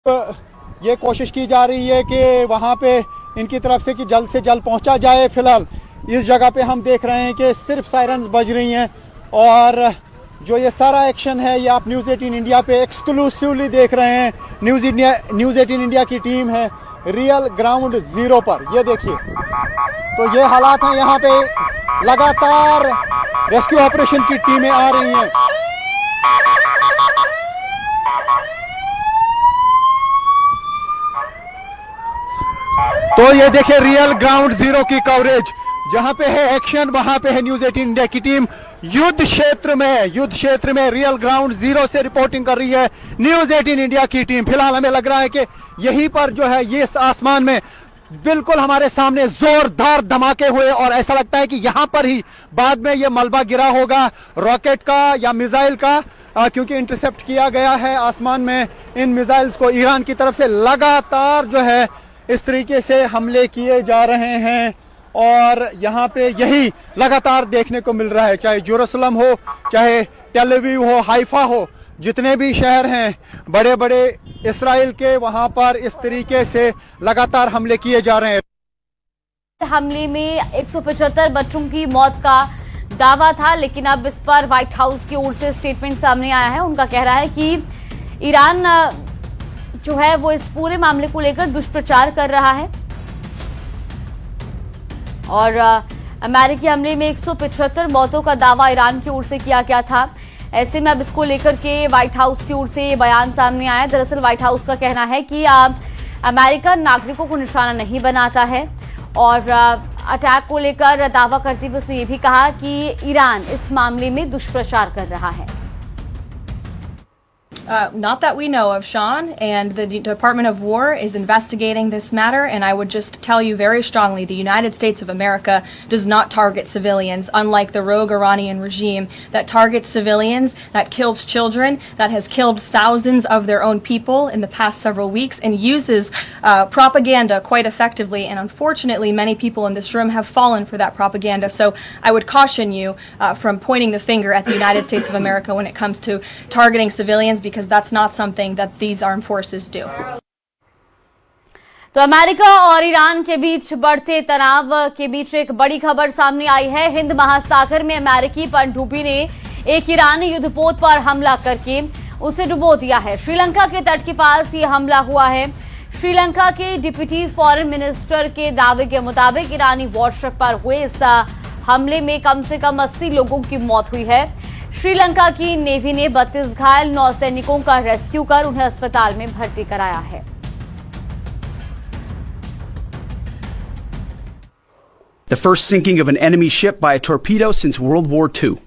ये कोशिश की जा रही है कि वहाँ पे इनकी तरफ से जल्द पहुँचा जाए। फिलहाल इस जगह पे हम देख रहे हैं कि सिर्फ सायरन्स बज रही हैं और जो ये सारा एक्शन है ये आप न्यूज़ 18 इंडिया पे एक्सक्लूसिवली देख रहे हैं। न्यूज़ 18 इंडिया की टीम है रियल ग्राउंड ज़ीरो पर। ये देखिए, तो ये हालात हैं, यहाँ पे लगातार रेस्क्यू ऑपरेशन की टीमें आ रही हैं। तो ये देखिए रियल ग्राउंड ज़ीरो की कवरेज, जहां पे है एक्शन वहां पे है न्यूज़ 18 इंडिया की टीम। युद्ध क्षेत्र में रियल ग्राउंड ज़ीरो से रिपोर्टिंग कर रही है न्यूज़ 18 इंडिया की टीम। फिलहाल हमें लग रहा है कि यहीं पर जो है ये आसमान में बिल्कुल हमारे सामने जोरदार धमाके हुए और ऐसा लगता है कि यहां पर ही बाद में ये मलबा गिरा होगा रॉकेट का या मिसाइल का, क्योंकि इंटरसेप्ट किया गया है आसमान में इन मिसाइल्स को। ईरान की तरफ से लगातार जो है इस तरीके से हमले किए जा रहे हैं और यहाँ पे यही लगातार देखने को मिल रहा है, चाहे जेरूसलम हो, चाहे टेल अवीव हो, हाइफा हो, जितने भी शहर हैं बड़े बड़े इस्राइल के, वहाँ पर इस तरीके से लगातार हमले किए जा रहे हैं। हमले में 175 बच्चों की मौत का दावा था, लेकिन अब इस पर व्हाइट हाउस की ओर से स्टेटमेंट सामने आया है। उनका कहना है कि ईरान जो है वो इस पूरे मामले को लेकर दुष्प्रचार कर रहा है और अमेरिकी हमले में 175 मौतों का दावा ईरान की ओर से किया गया था। ऐसे में अब इसको लेकर के व्हाइट हाउस की ओर से ये बयान सामने आया। दरअसल व्हाइट हाउस का कहना है कि अमेरिका नागरिकों को निशाना नहीं बनाता है और अटैक को लेकर दावा करते हुए उसने ये भी कहा कि ईरान इस मामले में दुष्प्रचार कर रहा है। Not that we know of, Sean, and the Department of War is investigating this matter, and I would just tell you very strongly, the United States of America does not target civilians, unlike the rogue Iranian regime that targets civilians, that kills children, that has killed thousands of their own people in the past several weeks, and uses propaganda quite effectively, and unfortunately many people in this room have fallen for that propaganda, so I would caution you from pointing the finger at the United States of America when it comes to targeting civilians, because that's not something that these armed forces do. तो America और Iran के बीच बढ़ते तनाव के बीच एक बड़ी खबर सामने आई है। हिंद महासागर में अमेरिकी पनडुब्बी ने एक ईरानी युद्धपोत पर हमला करके उसे डुबो दिया है। श्रीलंका के तट के पास ये हमला हुआ है। श्रीलंका के डिप्टी फॉरेन मिनिस्टर के दावे के मुताबिक ईरानी वॉरशिप पर हुए इस हमले में कम से कम 80 लोगों की मौत हुई है। श्रीलंका की नेवी ने 32 घायल नौसैनिकों का रेस्क्यू कर उन्हें अस्पताल में भर्ती कराया है। The first sinking of an enemy ship by a torpedo since World War II.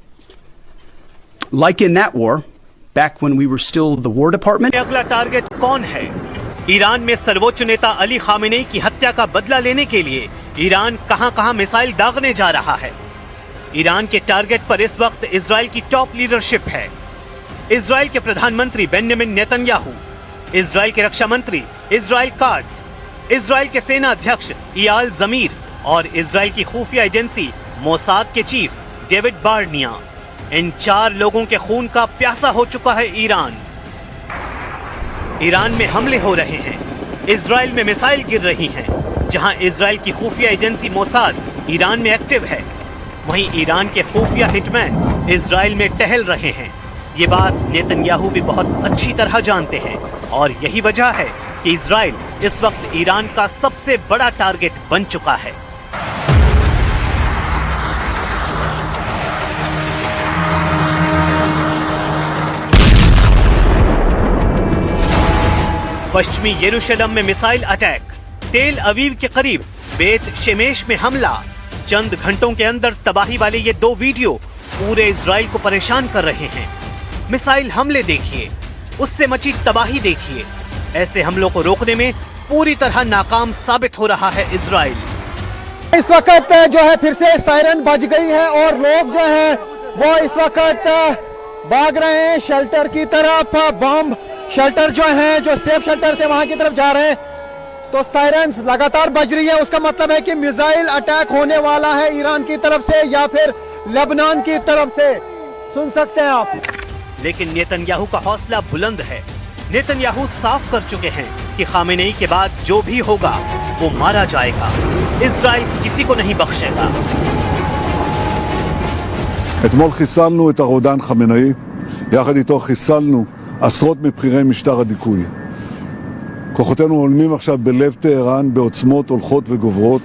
Like in that war, back when we were still the War Department. अगला टारगेट कौन है? ईरान में सर्वोच्च नेता अली खामेनी की हत्या का बदला लेने के लिए ईरान कहां-कहां मिसाइल दागने जा रहा है। ईरान के टारगेट पर इस वक्त इजराइल की टॉप लीडरशिप है। इजराइल के प्रधानमंत्री बेंजामिन नेतन्याहू, इजराइल के रक्षा मंत्री इजराइल काट्ज, इजराइल के सेना अध्यक्ष इयाल ज़मीर और इजराइल की खुफिया एजेंसी मोसाद के चीफ डेविड बार्निया। इन 4 लोगों के खून का प्यासा हो चुका है ईरान। ईरान में हमले हो रहे हैं, इजराइल में मिसाइल गिर रही हैं। जहां इजराइल की खुफिया एजेंसी मोसाद ईरान में एक्टिव है, वहीं ईरान के खुफिया हिटमैन इजराइल में टहल रहे हैं। ये बात नेतन्याहू भी बहुत अच्छी तरह जानते हैं और यही वजह है कि इजराइल इस वक्त ईरान का सबसे बड़ा टारगेट बन चुका है। पश्चिमी यरूशलेम में मिसाइल अटैक, टेल अवीव के करीब बेत शेमेश में हमला। चंद घंटों के अंदर तबाही वाले ये 2 वीडियो पूरे इजराइल को परेशान कर रहे हैं। मिसाइल हमले देखिए, उससे मची तबाही देखिए। ऐसे हमलों को रोकने में पूरी तरह नाकाम साबित हो रहा है इजराइल। इस वक्त जो है फिर से सायरन बज गई है और लोग जो हैं वो इस वक्त भाग रहे हैं शेल्टर की तरफ। बम शेल्टर जो हैं, जो सेफ शेल्टर से वहां की तरफ जा रहे हैं। तो सायरन्स लगातार बज रही है, उसका मतलब है कि मिसाइल अटैक होने वाला है ईरान की तरफ से या फिर लेबनान की तरफ से। सुन सकते हैं आप। लेकिन नेतन्याहू का हौसला बुलंद है। नेतन्याहू साफ कर चुके हैं कि खामेनेई के बाद जो भी होगा वो मारा जाएगा। इजराइल किसी को नहीं बख्शेगा। אתמול חיסלנו את הרודן חמינאי, יחד איתו חיסלנו עשרות מבכירי משטר הדיכוי. כוחותינו הולמים עכשיו בלב טהרן בעוצמות הולכות וגוברות,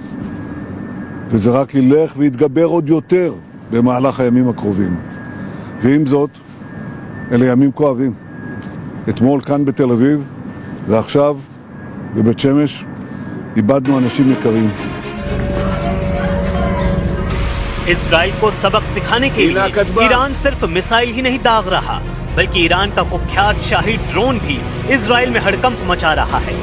וזה רק ילך ויתגבר עוד יותר במהלך הימים הקרובים. ועם זאת, אלה ימים כואבים. אתמול כאן בתל אביב, ועכשיו בבית שמש, איבדנו אנשים יקרים. इजराइल को सबक सिखाने के लिए ईरान सिर्फ मिसाइल ही नहीं दाग रहा, बल्कि ईरान का कुख्यात शाही ड्रोन भी इजराइल में हड़कंप मचा रहा है।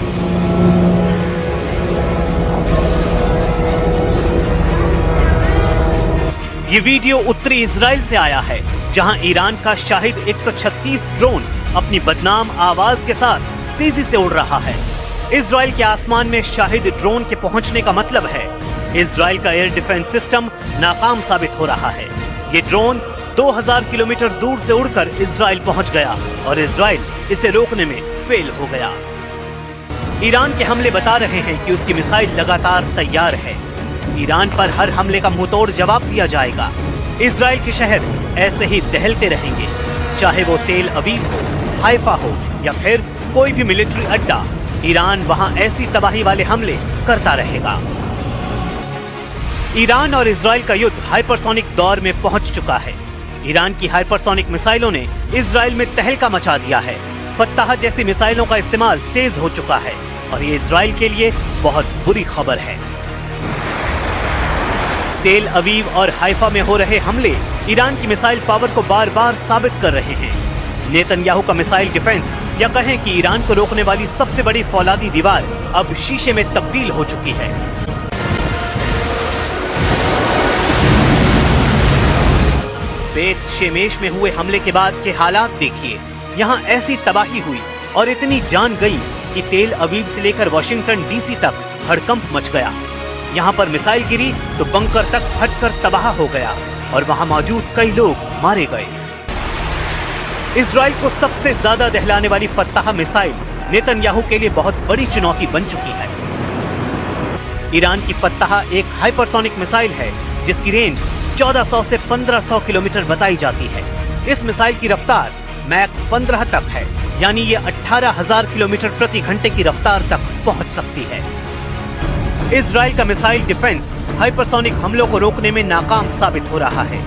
ये वीडियो उत्तरी इजराइल से आया है, जहां ईरान का शाहिद 136 ड्रोन अपनी बदनाम आवाज के साथ तेजी से उड़ रहा है। इजराइल के आसमान में शाहिद ड्रोन के पहुंचने का मतलब है इजराइल का एयर डिफेंस सिस्टम नाकाम साबित हो रहा है। ये ड्रोन 2000 किलोमीटर दूर से उड़कर इजराइल पहुंच गया और इजराइल इसे रोकने में फेल हो गया। ईरान के हमले बता रहे हैं कि उसकी मिसाइल लगातार तैयार है। ईरान पर हर हमले का मुंहतोड़ जवाब दिया जाएगा। इजराइल के शहर ऐसे ही दहलते रहेंगे, चाहे वो तेल अवीव हो, हाइफा हो या फिर कोई भी मिलिट्री अड्डा। ईरान वहां ऐसी तबाही वाले हमले करता रहेगा। ईरान और इजराइल का युद्ध हाइपरसोनिक दौर में पहुंच चुका है। ईरान की हाइपरसोनिक मिसाइलों ने इजराइल में तहलका मचा दिया है। फत्ताह जैसी मिसाइलों का इस्तेमाल तेज हो चुका है और ये इजराइल के लिए बहुत बुरी खबर है। तेल अवीव और हाइफा में हो रहे हमले ईरान की मिसाइल पावर को बार बार साबित कर रहे हैं। नेतन्याहू का मिसाइल डिफेंस या कहें कि ईरान को रोकने वाली सबसे बड़ी फौलादी दीवार अब शीशे में तब्दील हो चुकी है। बेत शेमेश में हुए हमले के बाद के हालात देखिए। यहाँ ऐसी तबाही हुई और इतनी जान गई कि तेल अवीव से लेकर वाशिंगटन डीसी तक हड़कंप मच गया। यहाँ पर मिसाइल गिरी तो बंकर तक फटकर तबाह हो गया और वहाँ मौजूद कई लोग मारे गए। इजराइल को सबसे ज्यादा दहलाने वाली फत्ताह मिसाइल नेतन्याहू के लिए बहुत बड़ी चुनौती बन चुकी है। ईरान की फत्ताह एक हाइपरसोनिक मिसाइल है जिसकी रेंज 1400 से 1500 किलोमीटर बताई जाती है। इस मिसाइल की रफ्तार मैक 15 तक है, यानी ये 18,000 किलोमीटर प्रति घंटे की रफ्तार तक पहुंच सकती है। इजराइल का मिसाइल डिफेंस हाइपरसोनिक हमलों को रोकने में नाकाम साबित हो रहा है,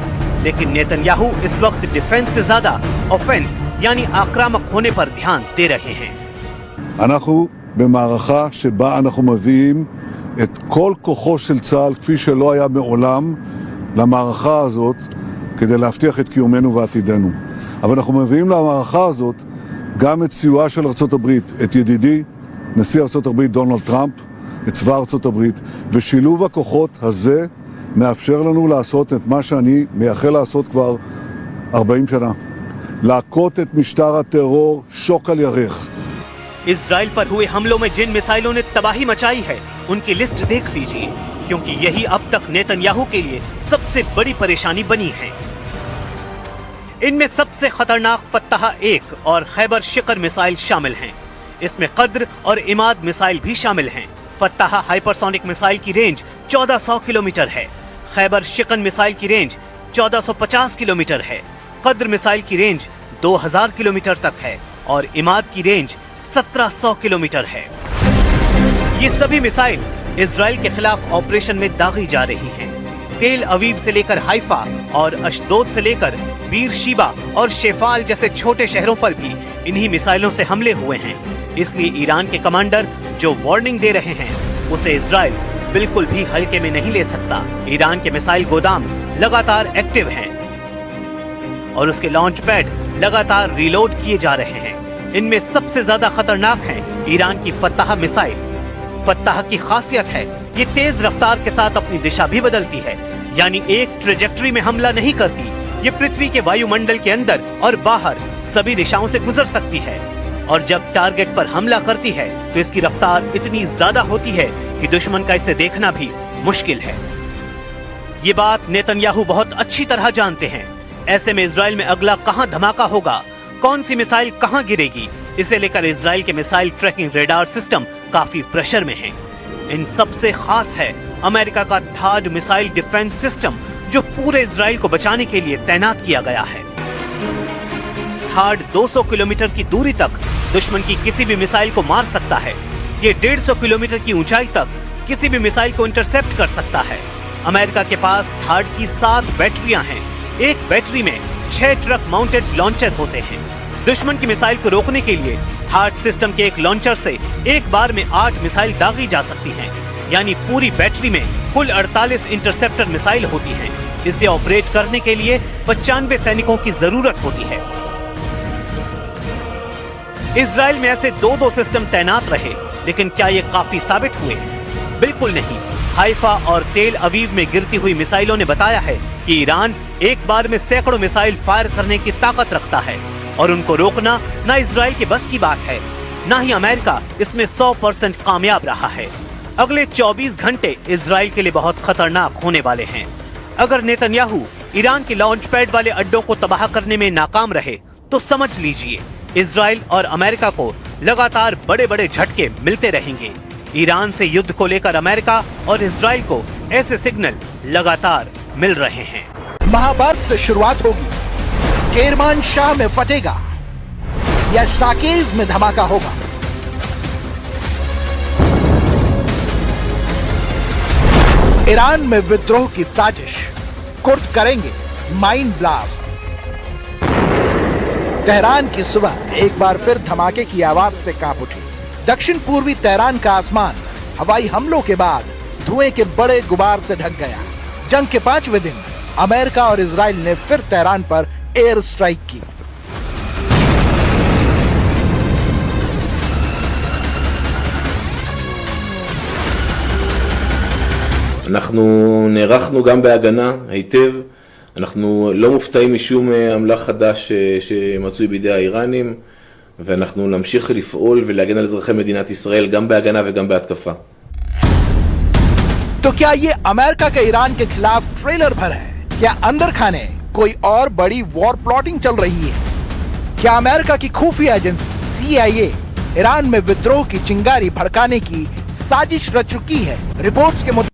लेकिन नेतन्याहू इस वक्त डिफेंस से ज्यादा ऑफेंस यानी आक्रामक होने पर ध्यान दे रहे हैं। אנחנו במערכה שבה אנחנו מביאים את כל כוחו של צה"ל כפי שלא היה מעולם למערכה הזאת כדי להבטיח את קיומנו ועתידנו. אבל אנחנו מביאים למערכה הזאת גם את סיועה של ארצות הברית, את ידידי נשיא ארצות הברית דונלד טראמפ, את צבא ארצות הברית, ושילוב הכוחות הזה מאפשר לנו לעשות את מה שאני מייחל לעשות כבר 40 שנה. להכות את משטר הטרור שוק על ירך. इजराइल पर हुए हमलों में जिन मिसाइलों ने तबाही मचाई है उनकी लिस्ट देख लीजिए, क्योंकि यही अब तक नेतन्याहू के लिए सबसे बड़ी परेशानी बनी है। इनमें सबसे खतरनाक फत्ताह 1 और खैबर शिकर मिसाइल शामिल हैं। इसमें कद्र और इमाद मिसाइल भी शामिल हैं। फत्ताह हाइपरसोनिक मिसाइल की रेंज 1400 किलोमीटर है। खैबर शिकन मिसाइल की रेंज 1450 किलोमीटर है। कद्र मिसाइल की रेंज 2000 किलोमीटर तक है और इमाद की रेंज 1700 किलोमीटर है। ये सभी मिसाइल इजराइल के खिलाफ ऑपरेशन में दागी जा रही हैं। तेल अवीव से लेकर हाइफा और अशदोद से लेकर बीर शीबा और शेफाल जैसे छोटे शहरों पर भी इन्हीं मिसाइलों से हमले हुए हैं। इसलिए ईरान के कमांडर जो वार्निंग दे रहे हैं उसे इजराइल बिल्कुल भी हल्के में नहीं ले सकता। ईरान के मिसाइल गोदाम लगातार एक्टिव हैं और उसके लॉन्च पैड लगातार रिलोड किए जा रहे हैं। इनमें सबसे ज्यादा खतरनाक है ईरान की फत्ताह मिसाइल। फत्ताह की खासियत है ये तेज रफ्तार के साथ अपनी दिशा भी बदलती है, यानी एक ट्रेजेक्टरी में हमला नहीं करती। ये पृथ्वी के वायुमंडल के अंदर और बाहर सभी दिशाओं से गुजर सकती है और जब टारगेट पर हमला करती है तो इसकी रफ्तार इतनी ज्यादा होती है कि दुश्मन का इसे देखना भी मुश्किल है। ये बात नेतन्याहू बहुत अच्छी तरह जानते हैं। ऐसे में इजराइल में अगला कहां धमाका होगा, कौन सी मिसाइल कहां गिरेगी, इसे लेकर इजराइल के मिसाइल ट्रैकिंग रेडार सिस्टम काफी प्रेशर में है। इन सबसे खास है अमेरिका का थार्ड मिसाइल डिफेंस सिस्टम, जो पूरे इजराइल को बचाने के लिए तैनात किया गया है। थार्ड 200 किलोमीटर की दूरी तक दुश्मन की किसी भी मिसाइल को मार सकता है। ये 150 किलोमीटर की ऊंचाई तक किसी भी मिसाइल को इंटरसेप्ट कर सकता है। अमेरिका के पास थार्ड की 7 बैटरियां हैं। एक बैटरी में 6 ट्रक माउंटेड लॉन्चर होते हैं। दुश्मन की मिसाइल को रोकने के लिए थार्ड सिस्टम के एक लॉन्चर से एक बार में 8 मिसाइल दागी जा सकती हैं। यानी पूरी बैटरी में कुल 48 इंटरसेप्टर मिसाइल होती हैं। इसे ऑपरेट करने के लिए 95 सैनिकों की जरूरत होती है। इजराइल में ऐसे 2-2 सिस्टम तैनात रहे, लेकिन क्या ये काफी साबित हुए? बिल्कुल नहीं। हाइफा और तेल अवीव में गिरती हुई मिसाइलों ने बताया है कि ईरान एक बार में सैकड़ों मिसाइल फायर करने की ताकत रखता है और उनको रोकना न इजराइल के बस की बात है, न ही अमेरिका इसमें 100% कामयाब रहा है। अगले 24 घंटे इजराइल के लिए बहुत खतरनाक होने वाले हैं। अगर नेतन्याहू ईरान के लॉन्च पैड वाले अड्डों को तबाह करने में नाकाम रहे तो समझ लीजिए इजराइल और अमेरिका को लगातार बड़े बड़े झटके मिलते रहेंगे। ईरान से युद्ध को लेकर अमेरिका और इजराइल को ऐसे सिग्नल लगातार मिल रहे हैं। महाभारत से शुरुआत होगी, केरमान शाह में फटेगा या साकेज में धमाका होगा। ईरान में विद्रोह की साजिश, कुर्द करेंगे माइंड ब्लास्ट। तेहरान की सुबह एक बार फिर धमाके की आवाज से कांप उठी। दक्षिण पूर्वी तेहरान का आसमान हवाई हमलों के बाद धुएं के बड़े गुबार से ढक गया। जंग के 5वें दिन अमेरिका और इजराइल ने फिर तेहरान पर एयर स्ट्राइक की। אנחנו נערכנו גם בהגנה היטב, אנחנו לא מופתעים משום אמל"ח חדש שמצוי בידי האיראנים, ואנחנו נמשיך לפעול ולהגן על אזרחי מדינת ישראל גם בהגנה וגם בהתקפה. तो क्या ये अमेरिका के ईरान के खिलाफ ट्रेलर भर है? क्या अंदर खाने कोई और बड़ी वॉर प्लॉटिंग चल रही है? क्या अमेरिका की खुफिया एजेंसी CIA ईरान में विद्रोह की चिंगारी भड़काने की साजिश रच चुकी है? रिपोर्ट्स के मुताबिक